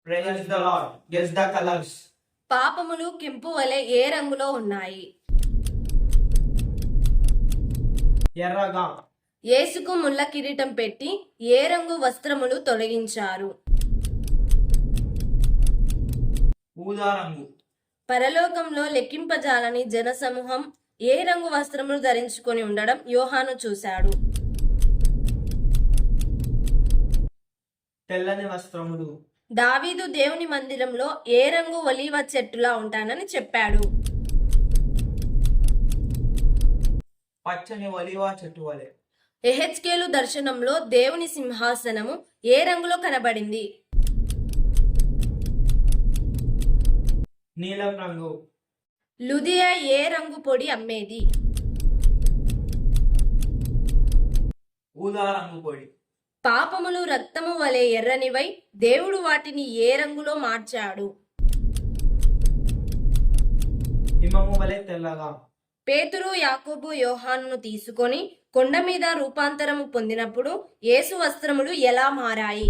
Praise the Lord. Guess the colors. పాపములు కెంపు వలె ఏ రంగులో ఉన్నాయి? ఎర్రగా. యేసుకు ముళ్ళ కిరీటం పెట్టి ఏ రంగు వస్త్రములు తొలగించారు? ఊదా రంగు. పరలోకంలో లెక్కింపజాలని జనసమూహం ఏ రంగు వస్త్రములు ధరించుకొని ఉండడం యోహాను చూశాడు? తెల్లని వస్త్రములు. దావీదు దేవుని మందిరంలో ఏ రంగు ఒలీవ చెట్టులా ఉంటానని చెప్పాడు? పచ్చని ఒలీవ చెట్టు వలె. యెహెజ్కేలు దర్శనంలో దేవుని సింహాసనము ఏ రంగులో కనబడింది? నీలం రంగు. లుదియా ఏ రంగు పొడి అమ్మేది? ఊదా రంగు పొడి. పాపములు రక్తము వలె ఎర్రనివై దేవుడు వాటిని ఏ రంగులో మార్చాడు? హిమము వలె తెల్లగా. పేతురు యాకోబు యోహానును తీసుకొని కొండ మీద రూపాంతరము పొందినప్పుడు యేసు వస్త్రములు ఎలా మారాయి?